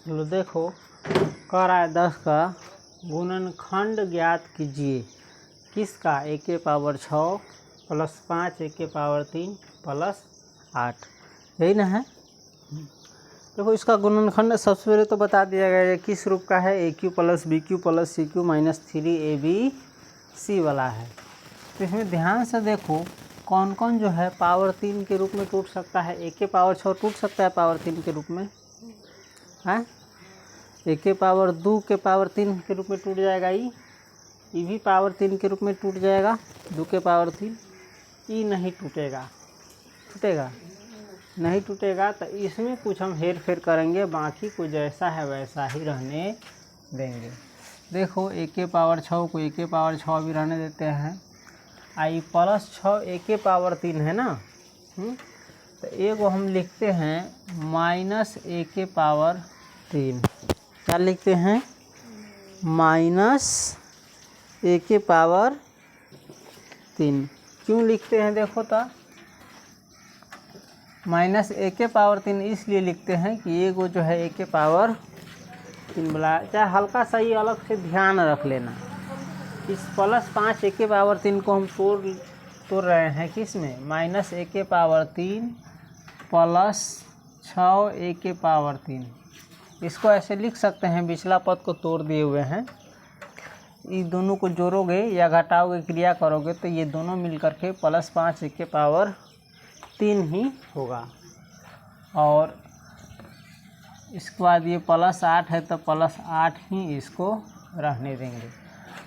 लो देखो, कह रहा है 10 का गुणनखंड ज्ञात कीजिए। किसका? a के पावर 6 प्लस 5 a के पावर 3 प्लस 8, यही ना है। देखो इसका गुणनखंड सबसे पहले तो बता दिया गया है किस रूप का है, a cube plus B Q plus C cube minus 3ab वाला है। तो इसमें ध्यान से देखो कौन कौन जो है पावर 3 के रूप में टूट सकता है। a के पावर 6 टूट सकता है पावर 3 के रूप में, है। a के पावर 2 के पावर 3 के रूप में टूट जाएगा, ई भी पावर 3 के रूप में टूट जाएगा, 2 के पावर 3। ई नहीं टूटेगा, टूटेगा नहीं टूटेगा। तो इसमें कुछ हम हेर फेर करेंगे, बाकी को जैसा है वैसा ही रहने देंगे। देखो a के पावर 6 को a के पावर 6 भी रहने देते हैं, आई प्लस 6 a के पावर 3 है ना। तो एगो हम लिखते हैं माइनस a के पावर 3। क्या लिखते हैं? माइनस a के पावर 3। क्यों लिखते हैं? देखो तो माइनस a के पावर 3 इसलिए लिखते हैं कि एगो जो है a के पावर 3 बोला, चाहे हल्का सा ही अलग से ध्यान रख लेना। इस प्लस 5 a के पावर 3 को हम तोड़ रहे हैं किस में? माइनस a के पावर 3 प्लस 6 a के पावर 3। इसको ऐसे लिख सकते हैं, पिछला पद को तोड़ दिए हुए हैं। इन दोनों को जोड़ोगे या घटाओगे, क्रिया करोगे तो ये दोनों मिल करके प्लस 5 a के पावर 3 ही होगा। और इसके बाद ये प्लस 8 है तो प्लस 8 ही इसको रहने देंगे।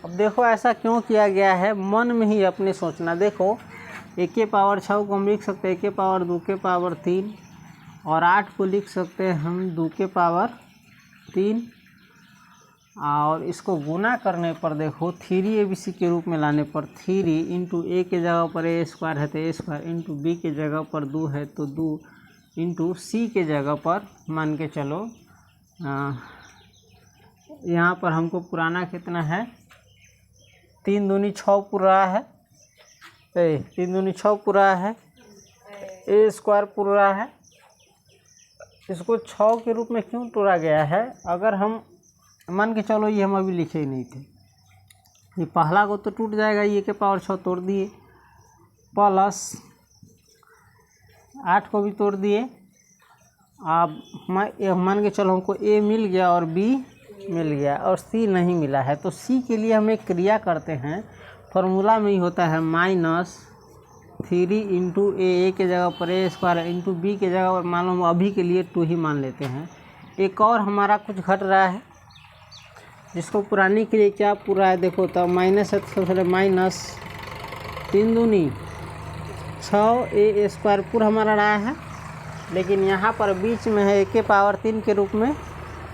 अब देखो ऐसा क्यों किया गया है, मन में ही अपने सोचना। देखो a के पावर 6 को हम लिख सकते हैं a के पावर 2 के पावर 3, और 8 को लिख सकते हैं हम 2 के पावर 3। और इसको गुना करने पर देखो 3abc के रूप में लाने पर 3 इंटू a के जगह पर a स्क्वायर है तो a स्क्वायर, इंटू b के जगह पर 2 है तो 2, इंटू c के जगह पर मान के चलो यहाँ पर हमको पुराना कितना है, 3 दूनी 6 पूरा है, 3 दूनी 6 पूरा है, a स्क्वायर पूरा है। इसको 6 के रूप में क्यों तोड़ा गया है? अगर हम मान के चलो ये हम अभी लिखे ही नहीं थे, ये पहला को तो टूट जाएगा, ये के पावर 6 तोड़ दिए, प्लस 8 को भी तोड़ दिए। अब मान के चलो हमको a मिल गया और b मिल गया और c नहीं मिला है, तो c के लिए हम एक क्रिया करते हैं, फॉर्मूला में ही होता है माइनस 3 इंटू a के जगह पर a स्क्वायर इंटू b के जगह पर मान लो हम अभी के लिए 2 ही मान लेते हैं। एक और हमारा कुछ घट रहा है जिसको पुरानी के लिए क्या पूरा है, देखो तो माइनस है तो सबसे पहले माइनस 3 दूनी 6 a स्क्वायर पूरा हमारा रहा है, लेकिन यहाँ पर बीच में है a के पावर 3 के रूप में,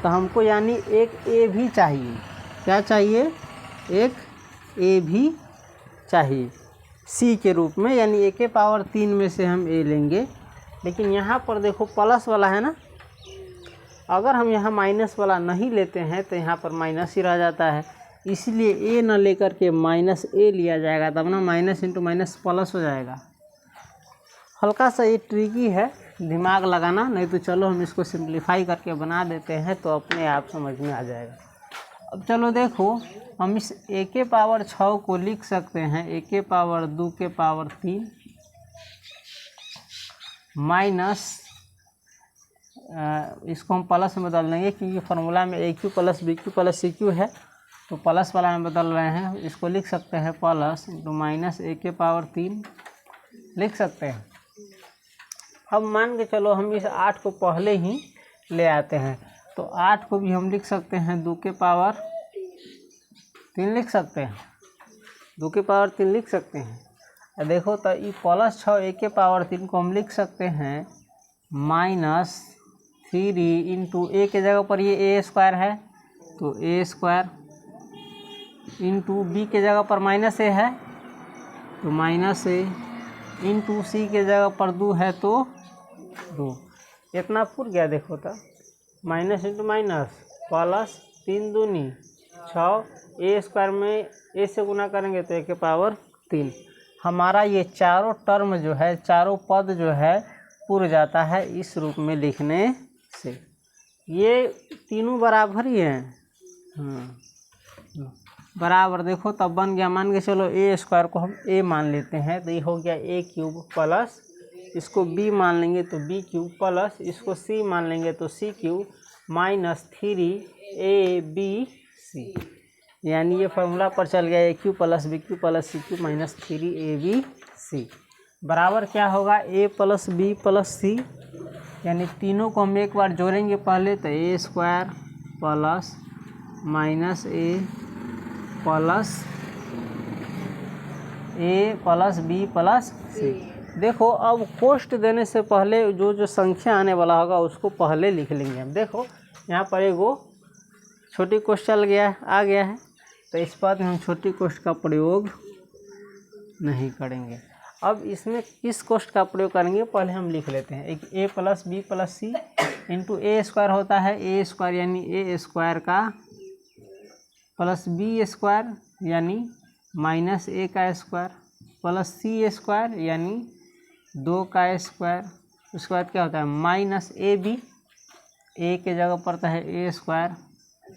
तो हमको यानी एक a भी चाहिए। क्या चाहिए? एक a भी चाहिए c के रूप में, यानी a के पावर 3 में से हम a लेंगे। लेकिन यहाँ पर देखो प्लस वाला है ना, अगर हम यहाँ माइनस वाला नहीं लेते हैं तो यहाँ पर माइनस ही रह जाता है, इसलिए a न लेकर के माइनस a लिया जाएगा, तब ना माइनस इंटू माइनस प्लस हो जाएगा। हल्का सा ये ट्रिकी है, दिमाग लगाना, नहीं तो चलो हम इसको सिंप्लीफाई करके बना देते हैं तो अपने आप समझ में आ जाएगा। अब चलो देखो हम इस a के पावर 6 को लिख सकते हैं a के पावर 2 के पावर 3 माइनस, इसको हम प्लस में बदल देंगे क्योंकि फार्मूला में a Q plus B Q plus C Q है, तो प्लस वाला में बदल रहे हैं। इसको लिख सकते हैं प्लस इंटू माइनस a के पावर 3 लिख सकते हैं। अब मान के चलो हम इस 8 को पहले ही ले आते हैं, तो 8 को भी हम लिख सकते हैं 2 के पावर 3 लिख सकते हैं, 2 के पावर 3 लिख सकते हैं। देखो तो ये प्लस 6 a के पावर 3 को हम लिख सकते हैं माइनस 3 इंटू a के जगह पर ये a स्क्वायर है तो a स्क्वायर, इंटू b के जगह पर माइनस a है तो माइनस a, इंटू c के जगह पर 2 है तो 2। इतना पूर गया। देखो तो माइनस इंटू माइनस प्लस 3 दूनी 6, a स्क्वायर में a से गुना करेंगे तो a के पावर 3। हमारा ये चारों टर्म जो है, चारों पद जो है पूर जाता है इस रूप में लिखने से। ये तीनों बराबर ही हैं। बराबर देखो तब बन गया, मान के चलो ए स्क्वायर को हम ए मान लेते हैं तो ये हो गया ए क्यूब प्लस इसको बी मान लेंगे तो बी क्यूब प्लस इसको सी मान लेंगे तो सी क्यूब माइनस 3ab/c, यानी ये फार्मूला पर चल गया a cube plus B Q plus C cube minus 3ab/c बराबर क्या होगा a plus b plus c, यानी तीनों को हम एक बार जोड़ेंगे पहले तो a square plus minus a plus b plus c. देखो अब कोष्ट देने से पहले जो संख्या आने वाला होगा उसको पहले लिख लेंगे हम। देखो यहाँ पर एगो छोटी कोष्ट चल गया आ गया है तो इस बात में हम छोटी कोष्ट का प्रयोग नहीं करेंगे। अब इसमें किस कोष्ट का प्रयोग करेंगे पहले हम लिख लेते हैं। एक ए प्लस बी प्लस सी इंटू ए स्क्वायर होता है ए स्क्वायर यानी ए स्क्वायर का प्लस बी स्क्वायर यानी माइनस ए का स्क्वायर प्लस सी स्क्वायर यानी 2 का स्क्वायर। उसके बाद क्या होता है माइनस ए बी, ए के जगह पड़ता है ए स्क्वायर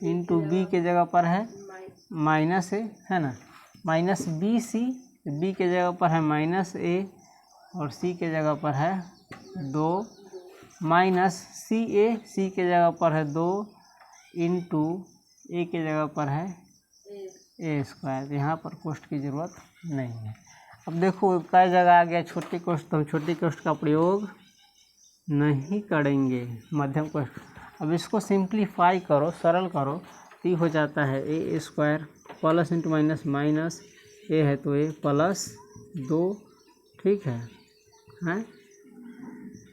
इंटू बी के जगह पर है माइनस ए, है ना, माइनस बी सी, बी के जगह पर है माइनस ए और सी के जगह पर है 2 माइनस सी ए, सी के जगह पर है 2 इंटू ए के जगह पर है ए स्क्वायर। यहाँ पर कोष्ट की ज़रूरत नहीं है। अब देखो कई जगह आ गया छोटी कोष्ट तो हम छोटी कोष्ट का प्रयोग नहीं करेंगे, मध्यम कोष्ट। अब इसको सिंप्लीफाई करो, सरल करो तो ये हो जाता है a square plus into minus minus a है तो ए प्लस 2, ठीक है, हैं।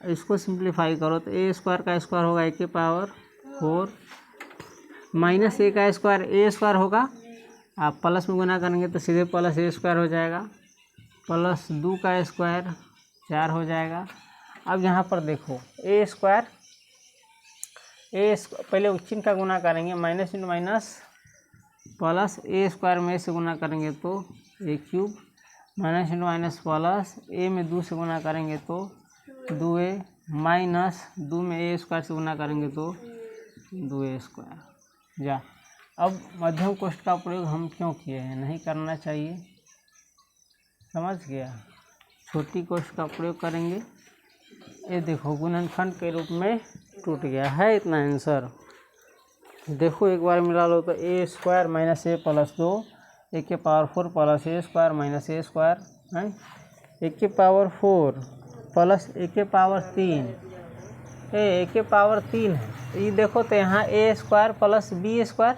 इसको सिंप्लीफाई करो तो ए स्क्वायर का स्क्वायर होगा ए के पावर 4 माइनस ए का स्क्वायर ए स्क्वायर होगा, आप प्लस में गुना करेंगे तो सीधे प्लस ए स्क्वायर हो जाएगा प्लस 2 का स्क्वायर 4 हो जाएगा। अब यहाँ पर देखो ए स्क्वायर पहले चिन्ह का गुना करेंगे minus into minus plus a square में से गुना करेंगे तो a cube minus into minus plus a में 2 से गुना करेंगे तो 2a माइनस 2 में ए स्क्वायर से गुना करेंगे तो 2a स्क्वायर। जा अब मध्यम कोष्ट का प्रयोग हम क्यों किए हैं, नहीं करना चाहिए, समझ गया। छोटी कोष्ट का प्रयोग करेंगे। ये देखो गुणनखंड के रूप में टूट गया है इतना आंसर। देखो एक बार मिला लो तो a square minus a plus 2 ए के power 4 plus a square minus a square है ए के पावर 4 प्लस ए के पावर 3 ए के पावर 3 है। ये देखो तो यहाँ a square plus b square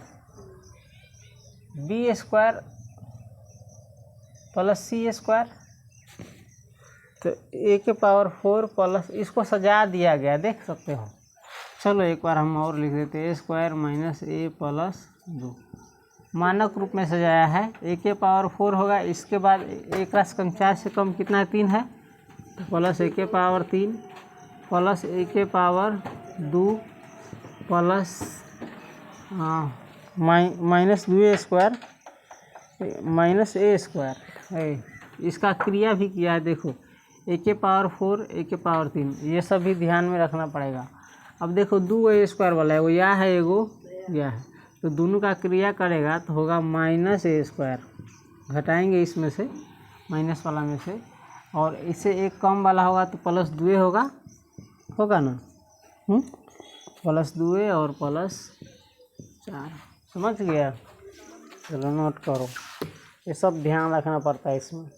plus c square तो ए के पावर 4 प्लस इसको सजा दिया गया, देख सकते हो। चलो एक बार हम और लिख देते हैं ए स्क्वायर माइनस ए प्लस 2 मानक रूप में सजाया है। ए के पावर 4 होगा, इसके बाद एक राशि कम 4 से कम कितना 3 है तो प्लस ए के पावर 3 प्लस ए के power 2 plus minus 2 square minus a square है। इसका क्रिया भी किया है, देखो ए के पावर 4 ए के पावर 3, ये सब भी ध्यान में रखना पड़ेगा। अब देखो 2 स्क्वायर वाला है वो या है एगो या है तो दोनों का क्रिया करेगा तो होगा माइनस ए स्क्वायर, घटाएंगे इसमें से माइनस वाला में से और इससे एक कम वाला होगा तो प्लस 2 होगा ना, प्लस 2 और प्लस 4, समझ गया। चलो नोट करो, ये सब ध्यान रखना पड़ता है इसमें।